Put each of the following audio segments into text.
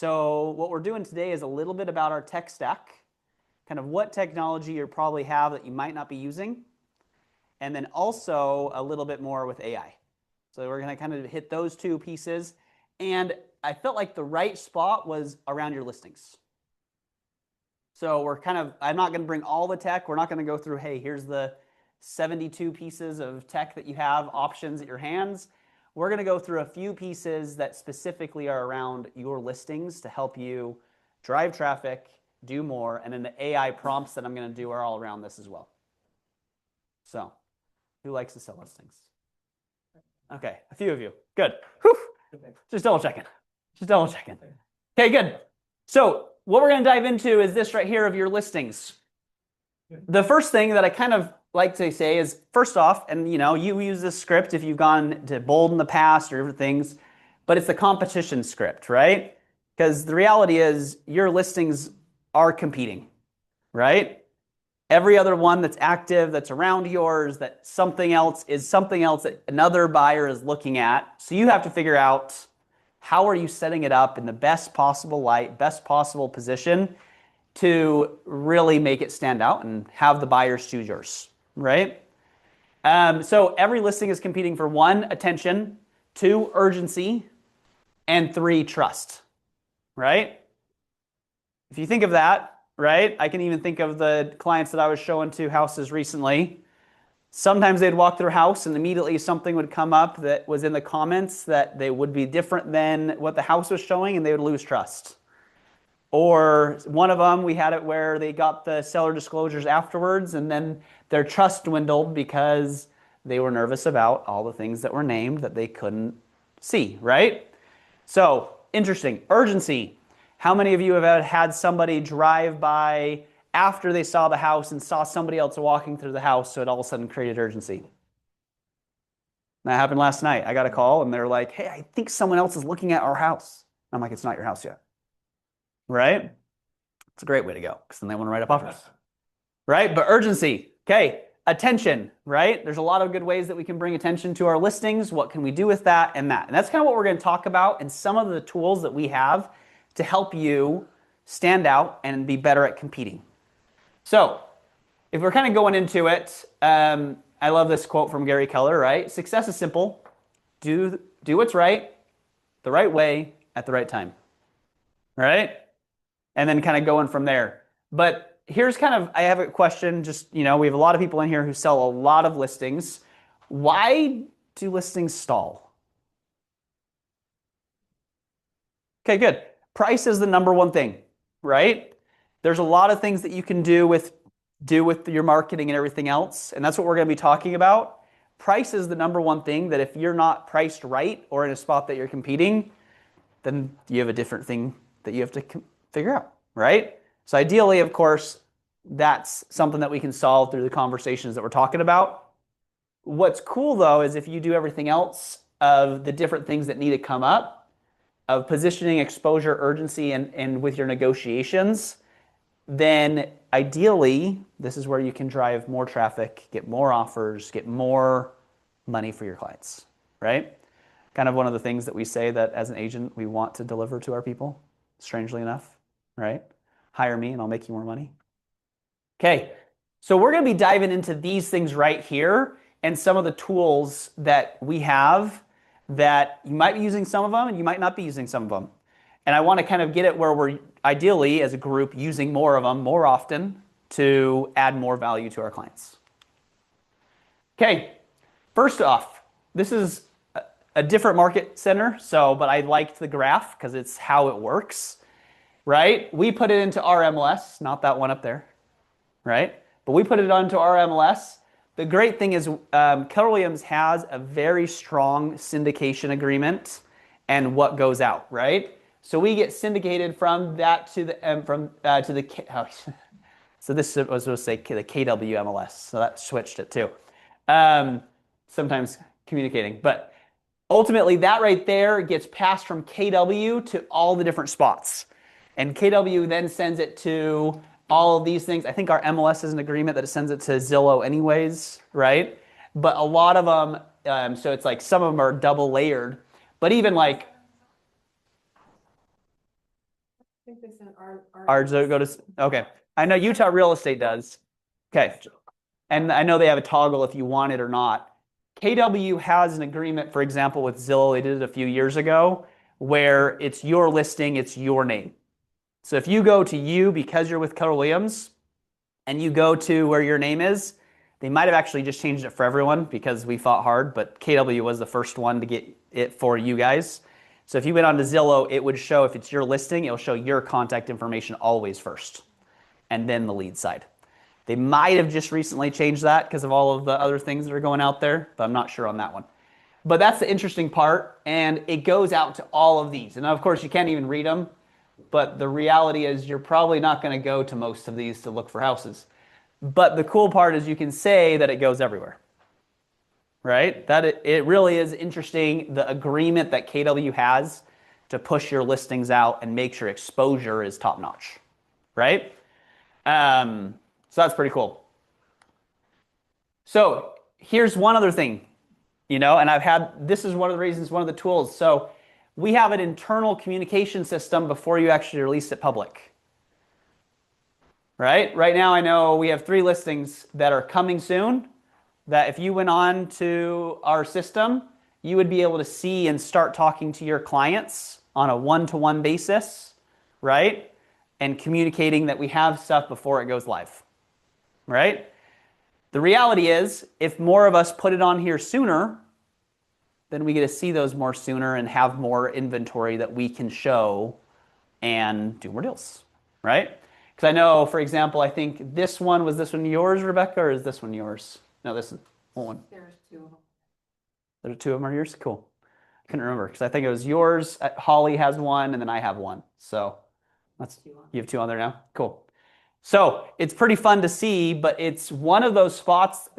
So what we're doing today is a little bit about our tech stack, kind of what technology you probably have that you might not be using, and then also a little bit more with AI. So we're going to kind of hit those two pieces. And I felt like the right spot was around your listings. So I'm not going to bring all the tech. We're not going to go through, hey, here's the 72 pieces of tech that you have, options at your hands. We're going to go through a few pieces that specifically are around your listings to help you drive traffic, do more, and then the AI prompts that I'm going to do are all around this as well. So, who likes to sell listings? Okay, a few of you. Good. Whew. Just double checking. Okay, good. So, what we're going to dive into is this right here of your listings. The first thing that I kind of like to say is, first off, and you use this script if you've gone to Bold in the past or different things, but it's the competition script, right? Because the reality is your listings are competing, right? Every other one that's active, that's around yours, that something else that another buyer is looking at. So you have to figure out how are you setting it up in the best possible light, best possible position to really make it stand out and have the buyers choose yours, right? So every listing is competing for 1, attention, 2, urgency, and 3, trust, right? If you think of that, right, I can even think of the clients that I was showing 2 houses recently. Sometimes they'd walk their house and immediately something would come up that was in the comments that they would be different than what the house was showing and they would lose trust. Or one of them, we had it where they got the seller disclosures afterwards and then their trust dwindled because they were nervous about all the things that were named that they couldn't see, right? So, interesting. Urgency. How many of you have had somebody drive by after they saw the house and saw somebody else walking through the house, so it all of a sudden created urgency? That happened last night. I got a call and they're like, hey, I think someone else is looking at our house. I'm like, it's not your house yet. Right? It's a great way to go because then they want to write up offers. Right? But urgency. Okay. Attention. Right? There's a lot of good ways that we can bring attention to our listings. What can we do with that and that? And that's kind of what we're going to talk about and some of the tools that we have to help you stand out and be better at competing. So, if we're kind of going into it, I love this quote from Gary Keller, right? Success is simple. Do what's right, the right way, at the right time. Right? And then kind of going from there. But here's I have a question, we have a lot of people in here who sell a lot of listings. Why do listings stall? Okay, good. Price is the number one thing, right? There's a lot of things that you can do with your marketing and everything else, and that's what we're going to be talking about. Price is the number one thing that if you're not priced right or in a spot that you're competing, then you have a different thing that you have to figure out, right? So ideally, of course, that's something that we can solve through the conversations that we're talking about. What's cool, though, is if you do everything else of the different things that need to come up, of positioning, exposure, urgency, and with your negotiations, then ideally, this is where you can drive more traffic, get more offers, get more money for your clients, right? Kind of one of the things that we say that as an agent, we want to deliver to our people, strangely enough, right? Hire me and I'll make you more money. Okay, so we're going to be diving into these things right here and some of the tools that we have that you might be using some of them and you might not be using some of them. And I want to kind of get it where we're ideally, as a group, using more of them more often to add more value to our clients. Okay, first off, this is a different market center, but I liked the graph because it's how it works, right? We put it into our MLS, not that one up there, right? But we put it onto our MLS. The great thing is Keller Williams has a very strong syndication agreement and what goes out, right? So we get syndicated from that to the so this was supposed to say the KW MLS, so that switched it too. Sometimes communicating, but ultimately that right there gets passed from KW to all the different spots, and KW then sends it to all of these things. I think our MLS is an agreement that it sends it to Zillow anyways, right? But a lot of them, so it's like some of them are double layered, but even like I think they sent our Ours go to, okay. I know Utah Real Estate does. Okay. And I know they have a toggle if you want it or not. KW has an agreement, for example, with Zillow. They did it a few years ago where it's your listing, it's your name. So if you go to you because you're with Keller Williams and you go to where your name is, they might have actually just changed it for everyone because we fought hard, but KW was the first one to get it for you guys. So if you went on to Zillow, it would show, if it's your listing, it'll show your contact information always first, and then the lead side. They might have just recently changed that because of all of the other things that are going out there, but I'm not sure on that one. But that's the interesting part, and it goes out to all of these. And of course, you can't even read them, but the reality is you're probably not going to go to most of these to look for houses. But the cool part is you can say that it goes everywhere, right? That it really is interesting, the agreement that KW has to push your listings out and make sure exposure is top notch, right? So that's pretty cool. So here's one other thing, and this is one of the reasons, one of the tools. So we have an internal communication system before you actually release it public. Right? Right now I know we have 3 listings that are coming soon that if you went on to our system, you would be able to see and start talking to your clients on a one-to-one basis, right? And communicating that we have stuff before it goes live, right? The reality is, if more of us put it on here sooner, then we get to see those more sooner and have more inventory that we can show and do more deals, right? Because I know, for example, I think was this one yours, Rebecca, or is this one yours? No, this is one. There's 2 of them. There's 2 of them are yours? Cool. I couldn't remember because I think it was yours. Holly has one, and then I have one. So you have 2 on there now? Cool. So it's pretty fun to see, but it's one of those spots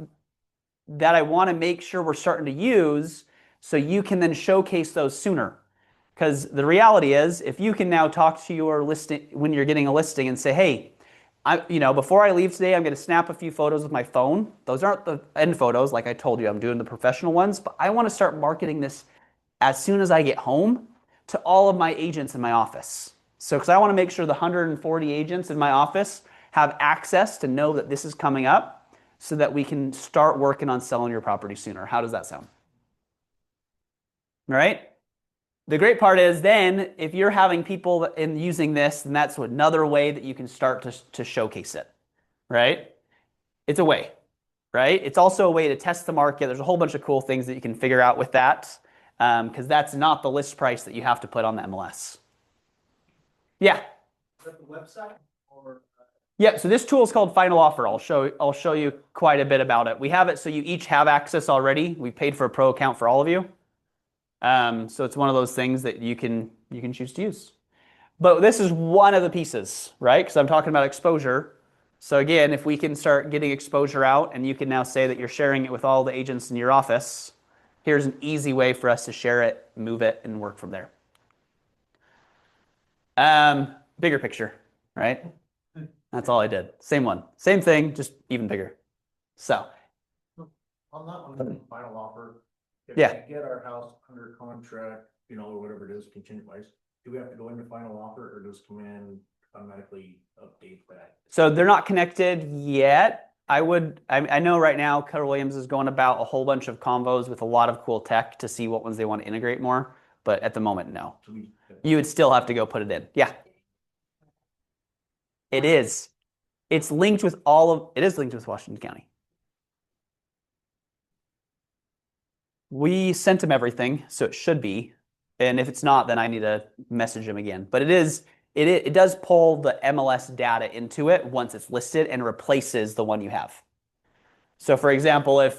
that I want to make sure we're starting to use so you can then showcase those sooner. Because the reality is, if you can now talk to your listing when you're getting a listing and say, hey, before I leave today, I'm going to snap a few photos with my phone. Those aren't the end photos, like I told you, I'm doing the professional ones, but I want to start marketing this as soon as I get home to all of my agents in my office. So, because I want to make sure the 140 agents in my office have access to know that this is coming up so that we can start working on selling your property sooner. How does that sound? All right? The great part is then, if you're having people using this, then that's another way that you can start to showcase it, right? It's a way, right? It's also a way to test the market. There's a whole bunch of cool things that you can figure out with that, because that's not the list price that you have to put on the MLS. Yeah. Is that the website? Yeah, so this tool is called Final Offer. I'll show you quite a bit about it. We have it so you each have access already. We paid for a pro account for all of you. So it's one of those things that you can choose to use. But this is one of the pieces, right? Because I'm talking about exposure. So again, if we can start getting exposure out and you can now say that you're sharing it with all the agents in your office, here's an easy way for us to share it, move it, and work from there. Bigger picture, right? That's all I did. Same one. Same thing, just even bigger. So. On that one, Final Offer. If Yeah. we get our house under contract, or whatever it is, contingent wise, do we have to go into Final Offer or does Command automatically update that? So they're not connected yet. I know right now Keller Williams is going about a whole bunch of convos with a lot of cool tech to see what ones they want to integrate more. But at the moment, no. You would still have to go put it in. Yeah. It is. It is linked with Washington County. We sent them everything, so it should be. And if it's not, then I need to message them again. But it does pull the MLS data into it once it's listed and replaces the one you have. So for example,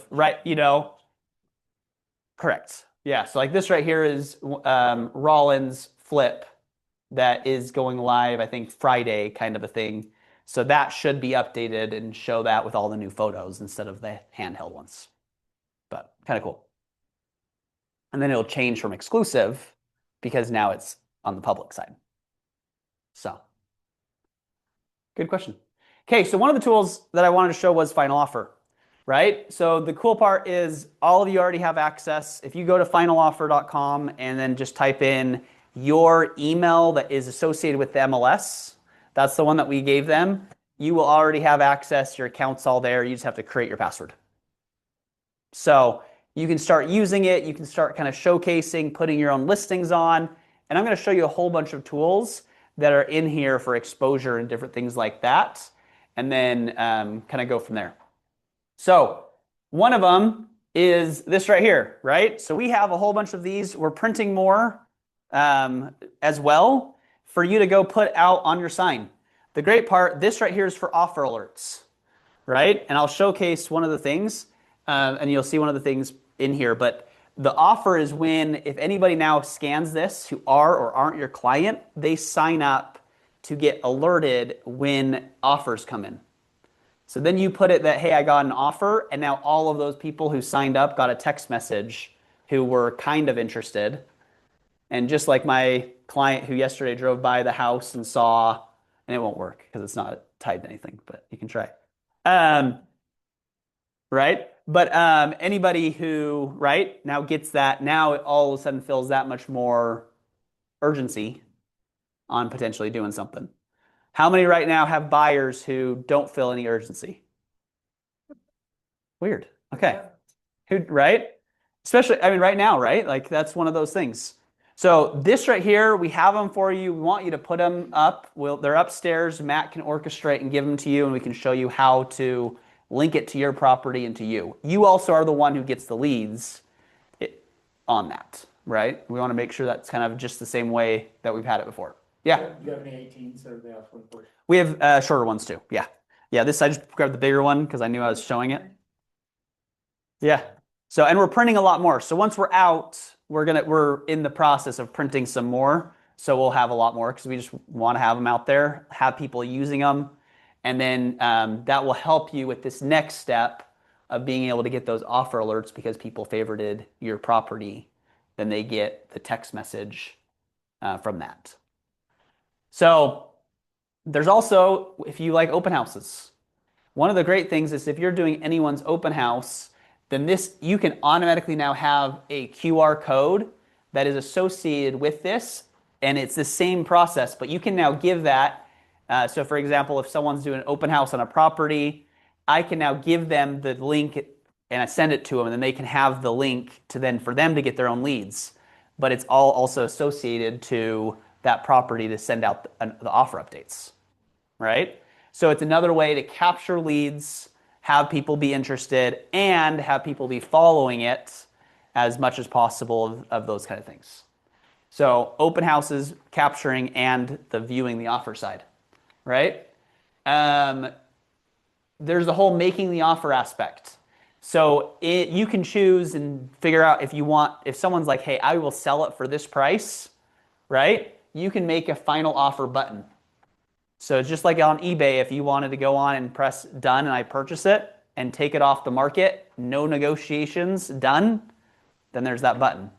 correct. Yeah, so like this right here is Rollins Flip that is going live, I think Friday kind of a thing. So that should be updated and show that with all the new photos instead of the handheld ones. But kind of cool. And then it'll change from exclusive because now it's on the public side. So, good question. Okay, so one of the tools that I wanted to show was Final Offer, right? So the cool part is all of you already have access. If you go to finaloffer.com and then just type in your email that is associated with the MLS, that's the one that we gave them, you will already have access. Your account's all there. You just have to create your password. So you can start using it. You can start kind of showcasing, putting your own listings on. And I'm going to show you a whole bunch of tools that are in here for exposure and different things like that. And then kind of go from there. So one of them is this right here, right? So we have a whole bunch of these. We're printing more as well for you to go put out on your sign. The great part, this right here is for offer alerts, right? And I'll showcase one of the things, and you'll see one of the things in here. But the offer is when, if anybody now scans this who are or aren't your client, they sign up to get alerted when offers come in. So then you put it that, hey, I got an offer, and now all of those people who signed up got a text message who were kind of interested. And just like my client who yesterday drove by the house and saw, and it won't work because it's not tied to anything, but you can try. Right? But anybody who, right, now gets that, now it all of a sudden feels that much more urgency on potentially doing something. How many right now have buyers who don't feel any urgency? Weird. Okay. Who, right? Especially, I mean, right now, right? Like that's one of those things. So this right here, we have them for you. We want you to put them up. They're upstairs. Matt can orchestrate and give them to you, and we can show you how to link it to your property and to you. You also are the one who gets the leads on that, right? We want to make sure that's kind of just the same way that we've had it before. Yeah. Do you have any 18s or they have 24? We have shorter ones too. Yeah. Yeah. This I just grabbed the bigger one because I knew I was showing it. Yeah. So, and we're printing a lot more. So once we're out, we're in the process of printing some more. So we'll have a lot more because we just want to have them out there, have people using them. And then that will help you with this next step of being able to get those offer alerts because people favorited your property. Then they get the text message from that. So there's also, if you like open houses, one of the great things is if you're doing anyone's open house, then you can automatically now have a QR code that is associated with this, and it's the same process, but you can now give that. So for example, if someone's doing an open house on a property, I can now give them the link and I send it to them, and then they can have the link for them to get their own leads. But it's all also associated to that property to send out the offer updates, right? So it's another way to capture leads, have people be interested, and have people be following it as much as possible of those kind of things. So open houses, capturing, and the viewing the offer side, right? There's the whole making the offer aspect. So you can choose and figure out if someone's like, hey, I will sell it for this price, right? You can make a final offer button. So it's just like on eBay, if you wanted to go on and press done and I purchase it and take it off the market, no negotiations, done, then there's that button,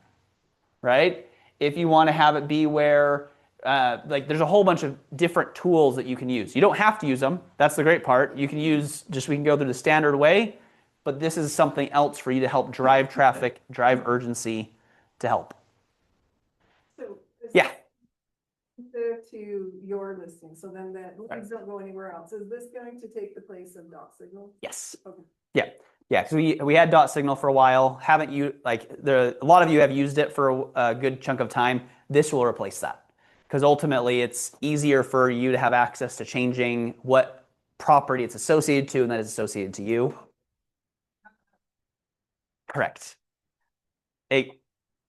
right? If you want to have it be where, there's a whole bunch of different tools that you can use. You don't have to use them. That's the great part. You can we can go through the standard way, but this is something else for you to help drive traffic, drive urgency to help. So yeah. To your listing, so then that leads don't go anywhere else. Is this going to take the place of dot signal? Yes. Okay. Yeah. Yeah. Because we had dot signal for a while. Haven't you a lot of you have used it for a good chunk of time. This will replace that because ultimately it's easier for you to have access to changing what property it's associated to and that is associated to you. Correct.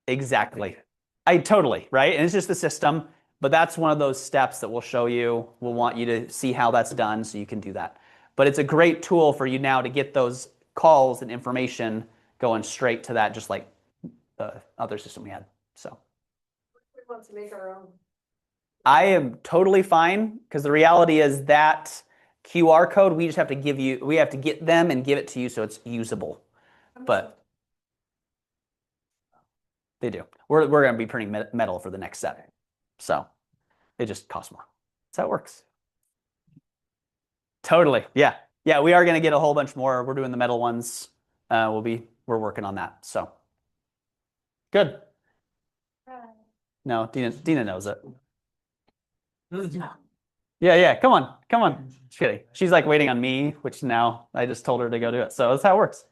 Exactly. Totally right. And it's just the system. But that's one of those steps that we'll show you. We'll want you to see how that's done so you can do that. But it's a great tool for you now to get those calls and information going straight to that, just like the other system we had. So We want to make our own. I am totally fine because the reality is that QR code, we just have to we have to get them and give it to you so it's usable. But they do. We're going to be printing metal for the next set. So it just costs more. That's how it works. Totally. Yeah. Yeah. We are going to get a whole bunch more. We're doing the metal ones. We're working on that. So good. No, Dina knows it. Yeah, come on. Just kidding. She's like waiting on me, which now I just told her to go do it. So that's how it works.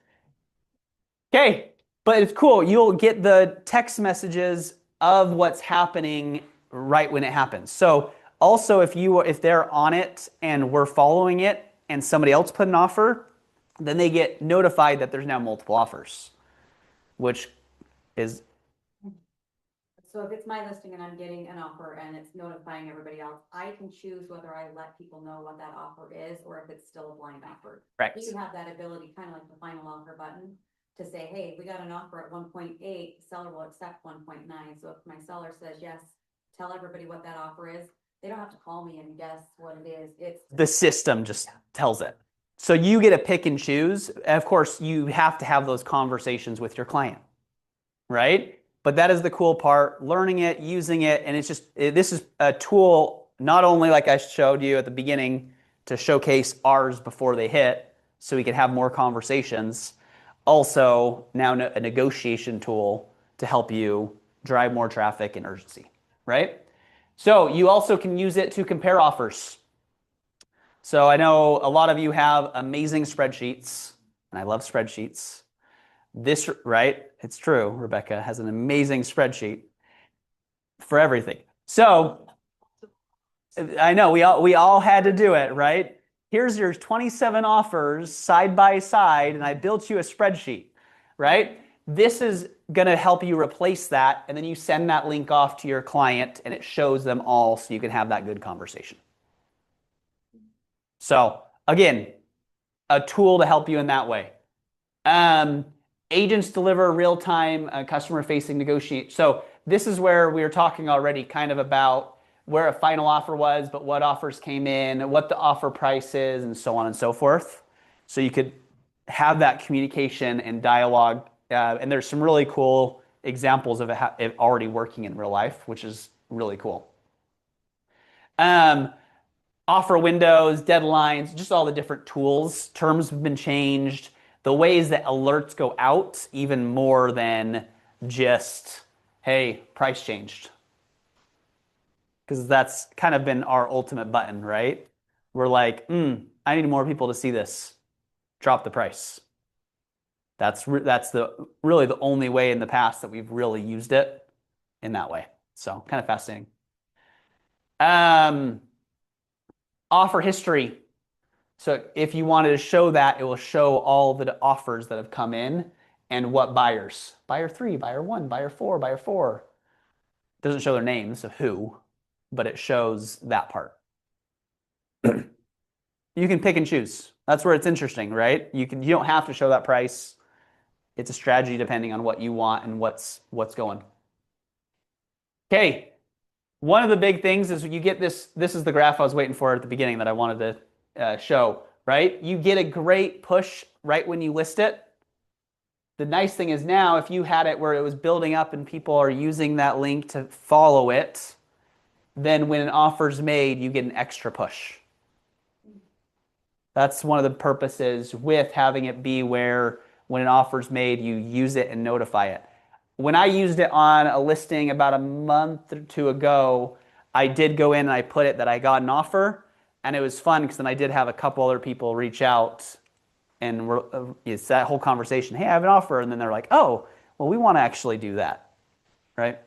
Okay, but it's cool. You'll get the text messages of what's happening right when it happens. So also if they're on it and we're following it and somebody else put an offer, then they get notified that there's now multiple offers, which is So if it's my listing and I'm getting an offer and it's notifying everybody else, I can choose whether I let people know what that offer is or if it's still a blind offer. right. You have that ability, kind of like the final offer button, to say, hey, we got an offer at 1.8, the seller will accept 1.9. So if my seller says yes, tell everybody what that offer is. They don't have to call me and guess what it is. It's The system just tells it. So you get to pick and choose. Of course, you have to have those conversations with your client, right? But that is the cool part, learning it, using it, and it's just, this is a tool, not only like I showed you at the beginning to showcase ours before they hit, so we can have more conversations, also now a negotiation tool to help you drive more traffic and urgency, right? So you also can use it to compare offers. So I know a lot of you have amazing spreadsheets, and I love spreadsheets. This, right? It's true. Rebecca has an amazing spreadsheet for everything. So I know we all had to do it, right? Here's your 27 offers side by side, and I built you a spreadsheet, right? This is going to help you replace that, and then you send that link off to your client, and it shows them all so you can have that good conversation. So again, a tool to help you in that way. Agents deliver real-time customer-facing negotiate. So this is where we were talking already kind of about where a final offer was, but what offers came in, what the offer price is, and so on and so forth. So you could have that communication and dialogue. And there's some really cool examples of it already working in real life, which is really cool. Offer windows, deadlines, just all the different tools. Terms have been changed. The ways that alerts go out, even more than just, hey, price changed. Because that's kind of been our ultimate button, right? We're like, I need more people to see this. Drop the price. That's really the only way in the past that we've really used it in that way. So kind of fascinating. Offer history. So if you wanted to show that, it will show all the offers that have come in and what buyers. Buyer 3, buyer 1, buyer 4, buyer 4. It doesn't show their names of who, but it shows that part. You can pick and choose. That's where it's interesting, right? You don't have to show that price. It's a strategy depending on what you want and what's going. Okay. One of the big things is you get this is the graph I was waiting for at the beginning that I wanted to show, right? You get a great push right when you list it. The nice thing is now, if you had it where it was building up and people are using that link to follow it, then when an offer's made, you get an extra push. That's one of the purposes with having it be where when an offer's made, you use it and notify it. When I used it on a listing about a month or two ago, I did go in and I put it that I got an offer, and it was fun because then I did have a couple other people reach out, and it's that whole conversation. Hey, I have an offer, and then they're like, "Oh, well, we want to actually do that," right?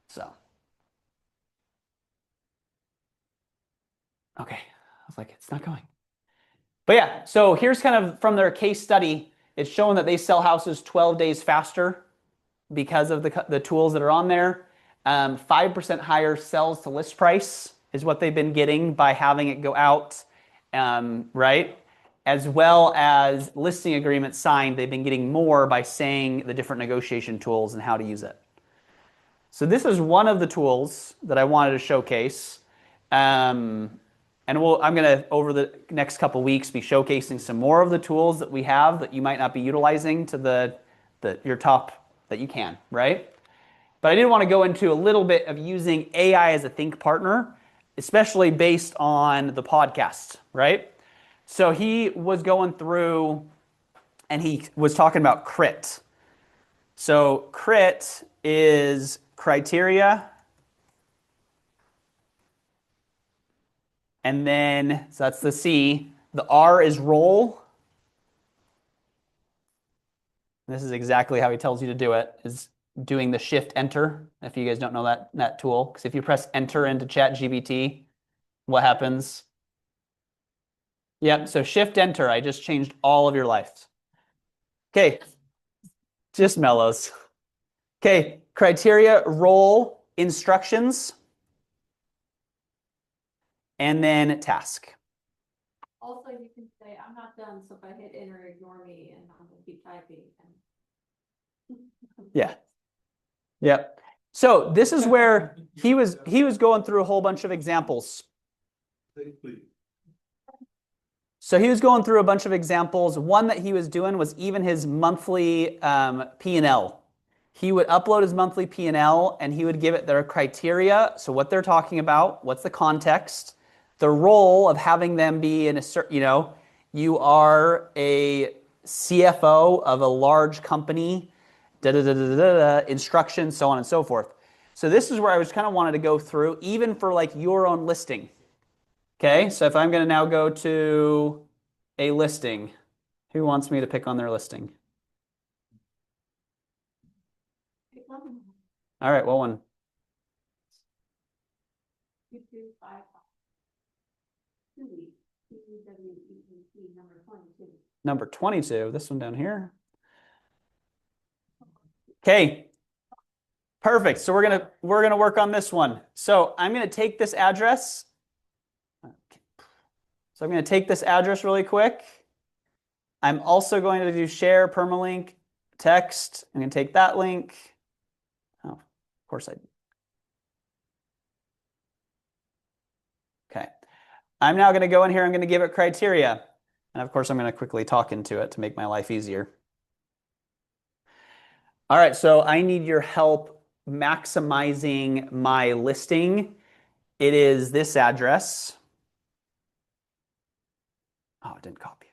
So, okay, I was like, it's not going. But yeah, so here's kind of from their case study. It's showing that they sell houses 12 days faster because of the tools that are on there. 5% higher sales to list price is what they've been getting by having it go out, right? As well as listing agreements signed, they've been getting more by saying the different negotiation tools and how to use it. So this is one of the tools that I wanted to showcase. And I'm going to, over the next couple weeks, be showcasing some more of the tools that we have that you might not be utilizing to your top that you can, right? But I did want to go into a little bit of using AI as a think partner, especially based on the podcast, right? So he was going through and he was talking about CRIT. So CRIT is criteria. And then, so that's the C. The R is role. This is exactly how he tells you to do it, is doing the shift enter. If you guys don't know that tool, because if you press enter into ChatGPT, what happens? Yep, so shift enter, I just changed all of your life. Okay, just mellows. Okay, criteria, role, instructions, and then task. Also, you can say, I'm not done, so if I hit enter, ignore me, and I'm gonna keep typing. Yeah. Yep. So this is where he was going through a whole bunch of examples. So he was going through a bunch of examples. One that he was doing was even his monthly P&L. He would upload his monthly P&L and he would give it their criteria. So what they're talking about, what's the context, the role of having them be in a certain, you are a CFO of a large company, instructions, so on and so forth. So this is where I was kind of wanted to go through, even for like your own listing. Okay, so if I'm going to now go to a listing, who wants me to pick on their listing? All right, well, one. Number 22, this one down here. Okay. Perfect. So we're gonna work on this one. So I'm gonna take this address. So I'm gonna take this address really quick. I'm also going to do share permalink text. I'm gonna take that link. Oh, of course I. Okay. I'm now gonna go in here. I'm gonna give it criteria, and of course I'm gonna quickly talk into it to make my life easier. All right. So I need your help maximizing my listing. It is this address. Oh, it didn't copy.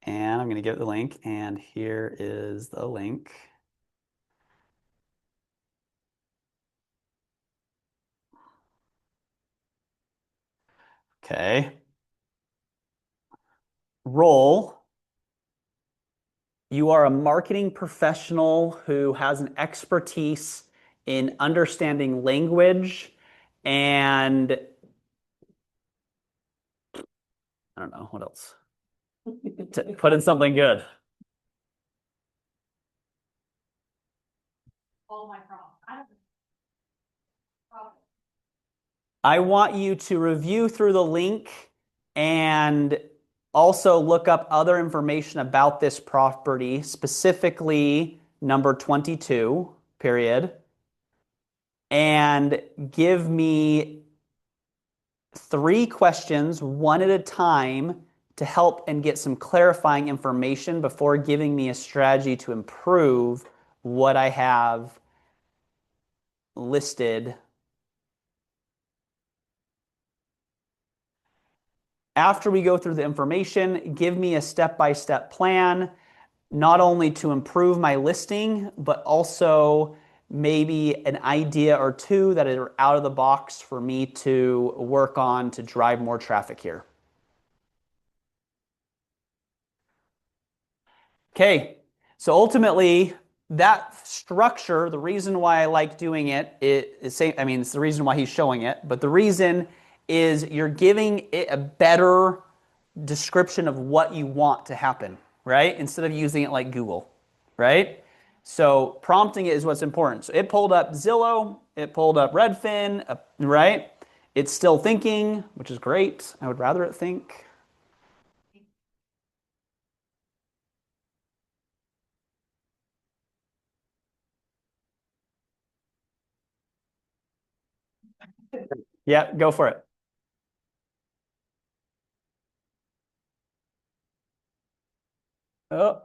And I'm going to give it the link, and here is the link. Okay. Role. You are a marketing professional who has an expertise in understanding language and I don't know what else. To put in something good. All my problems. I want you to review through the link and also look up other information about this property, specifically number 22, period, and give me 3 questions, one at a time, to help and get some clarifying information before giving me a strategy to improve what I have listed. After we go through the information, give me a step-by-step plan, not only to improve my listing, but also maybe an idea or 2 that are out of the box for me to work on to drive more traffic here. Okay, so ultimately, that structure, the reason why I like doing it, it's the reason why he's showing it, but the reason is you're giving it a better description of what you want to happen, right? Instead of using it like Google, right? So prompting it is what's important. So it pulled up Zillow, it pulled up Redfin, right? It's still thinking, which is great. I would rather it think. Yeah, go for it. Oh,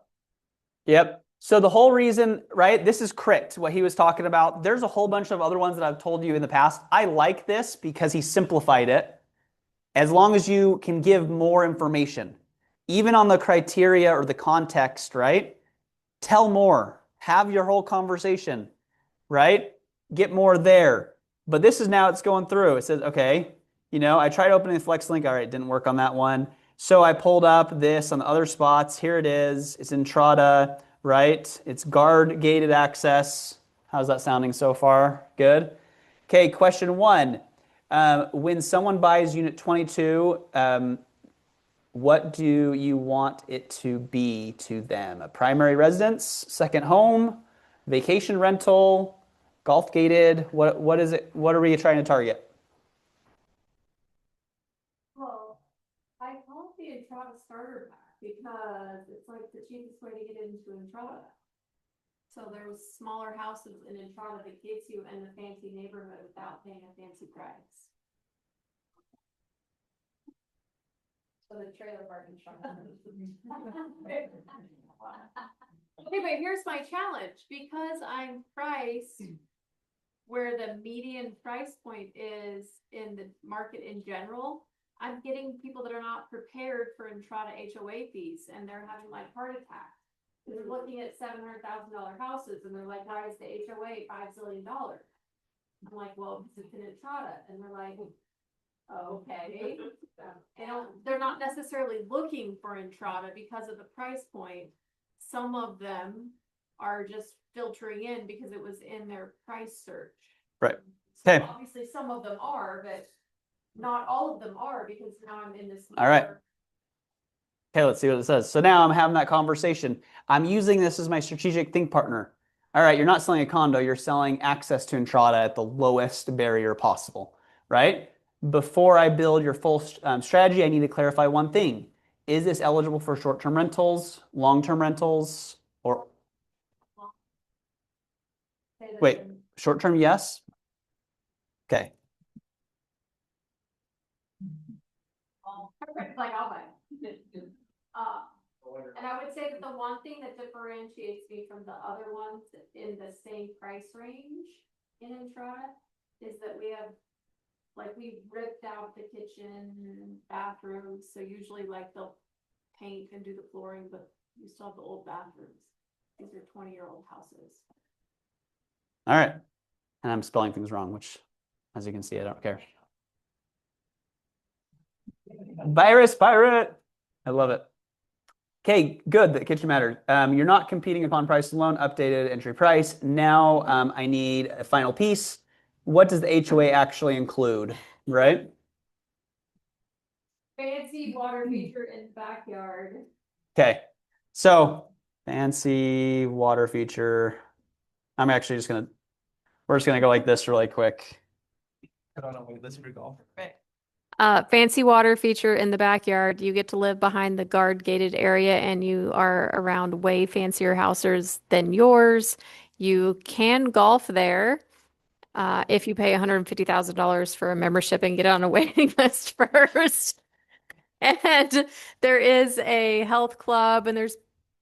yep. So the whole reason, right, this is Crit, what he was talking about. There's a whole bunch of other ones that I've told you in the past. I like this because he simplified it. as long as you can give more information, even on the criteria or the context, right? Tell more, have your whole conversation, right? Get more there. But this is now it's going through. It says, okay, I tried opening the Flex link. All right, didn't work on that one. So I pulled up this on the other spots. Here it is. It's Entrada, right? It's guard gated access. How's that sounding so far? Good. Okay, question 1. When someone buys unit 22, what do you want it to be to them? A primary residence, second home, vacation rental, golf gated? What is it? What are we trying to target? Well, I call it the Entrada starter pack because it's like the cheapest way to get into Entrada. So there's smaller houses in Entrada that gets you in the fancy neighborhood without paying a fancy price. So the trailer park Entrada. Okay, but here's my challenge, because I'm priced where the median price point is in the market in general, I'm getting people that are not prepared for Entrada HOA fees, and they're having like heart attacks. They're looking at $700,000 houses, and they're like, why is the HOA $5 zillion? I'm like, well, because it's an Entrada, and they're like, okay. They're not necessarily looking for Entrada because of the price point. Some of them are just filtering in because it was in their price search. Right. So Okay. obviously some of them are, but not all of them are, because now I'm in this. All right. Okay, let's see what it says. So now I'm having that conversation. I'm using this as my strategic think partner. All right, you're not selling a condo, you're selling access to Entrada at the lowest barrier possible, right? Before I build your full strategy, I need to clarify one thing. Is this eligible for short-term rentals, long-term rentals, or wait, short-term, yes? Okay. Like, I'll buy it. And I would say that the one thing that differentiates me from the other ones in the same price range in Entrada is that we have, like, we ripped out the kitchen and bathrooms, so usually like they'll paint and do the flooring, but you still have the old bathrooms. These are 20-year-old houses. All right. And I'm spelling things wrong, which, as you can see, I don't care. Virus pirate. I love it. Okay, good. The kitchen matters. You're not competing upon price alone. Updated entry price. Now I need a final piece. What does the HOA actually include? Right? Fancy water feature in backyard. Okay. So fancy water feature. I'm actually just gonna. We're just gonna go like this really quick. I don't know. Wait, let's recall. Fancy water feature in the backyard. You get to live behind the guard gated area, and you are around way fancier houses than yours. You can golf there if you pay $150,000 for a membership and get on a waiting list first. And there is a health club, and there's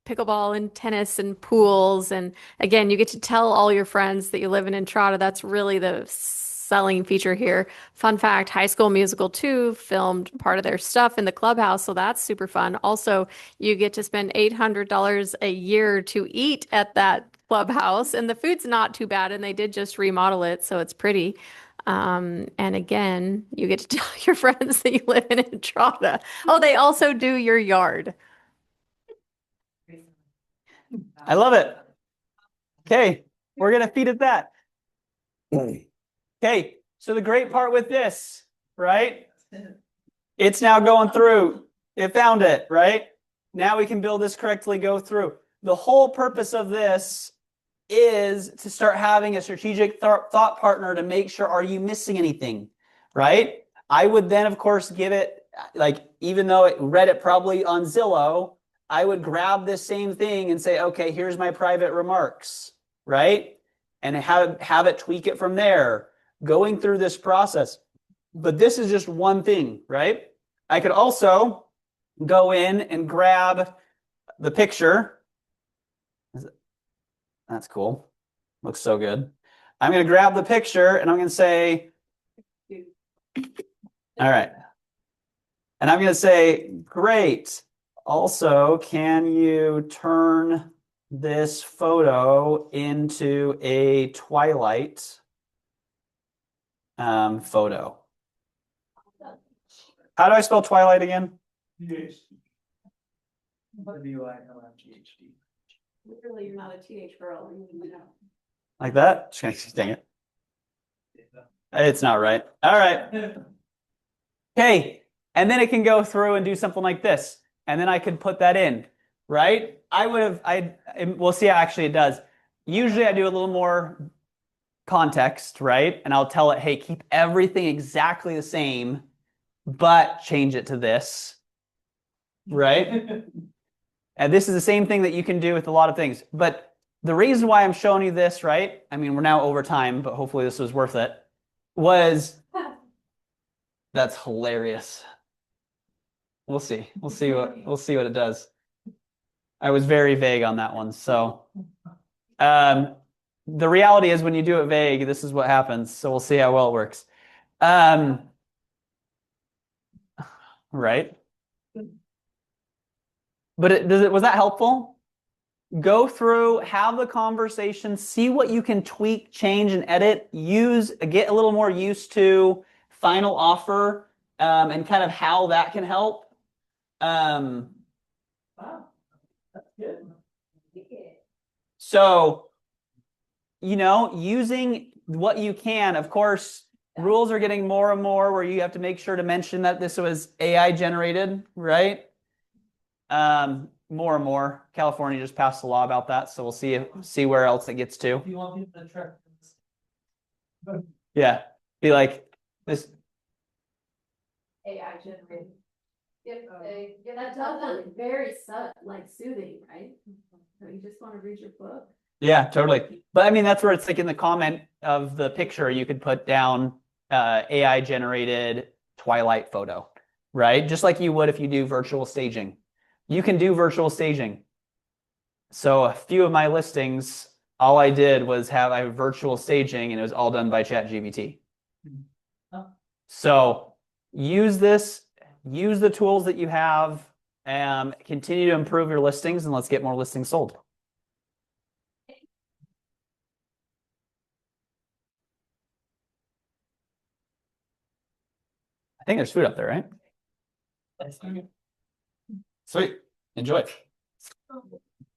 pickleball and tennis and pools. And again, you get to tell all your friends that you live in Entrada. That's really the selling feature here. Fun fact, High School Musical 2 filmed part of their stuff in the clubhouse, so that's super fun. Also, you get to spend $800 a year to eat at that clubhouse, and the food's not too bad, and they did just remodel it, so it's pretty. And again, you get to tell your friends that you live in Entrada. Oh, they also do your yard. I love it. Okay, we're gonna feed it that. Okay, so the great part with this, right? It's now going through. It found it, right? Now we can build this correctly, go through. The whole purpose of this is to start having a strategic thought partner to make sure, are you missing anything, right? I would then, of course, give it, like, even though it read it probably on Zillow, I would grab this same thing and say, okay, here's my private remarks, right? And have it tweak it from there, going through this process. But this is just one thing, right? I could also go in and grab the picture. That's cool. Looks so good. I'm going to grab the picture and I'm going to say, all right. And I'm going to say, great. Also, can you turn this photo into a Twilight photo? How do I spell Twilight again? Literally, you're not a teenage girl. You wouldn't know. Like that? Dang it. It's not right. All right. Okay. And then it can go through and do something like this. And then I could put that in, right? We'll see how actually it does. Usually I do a little more context, right? And I'll tell it, hey, keep everything exactly the same, but change it to this, right? And this is the same thing that you can do with a lot of things. But the reason why I'm showing you this, right? I mean, we're now over time, but hopefully this was worth it. That's hilarious. We'll see. We'll see what it does. I was very vague on that one. So the reality is when you do it vague, this is what happens. So we'll see how well it works. Right? But was that helpful? Go through, have the conversation, see what you can tweak, change, and edit. Get a little more used to final offer and kind of how that can help. Wow, that's good. So, using what you can, of course, rules are getting more and more where you have to make sure to mention that this was AI generated, right? More and more. California just passed a law about that, so we'll see where else it gets to. You want people to track this? Yeah, be like this. AI generated. That does sound very soothing, right? So you just want to read your book. Yeah, totally. But I mean, that's where it's like in the comment of the picture, you could put down AI generated Twilight photo, right? Just like you would if you do virtual staging. You can do virtual staging. So a few of my listings, all I did was have a virtual staging and it was all done by ChatGPT. So use this, use the tools that you have, and continue to improve your listings, and let's get more listings sold. I think there's food up there, right? Sweet. Enjoy.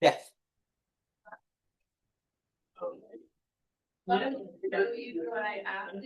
Yeah. Let me show you what I added.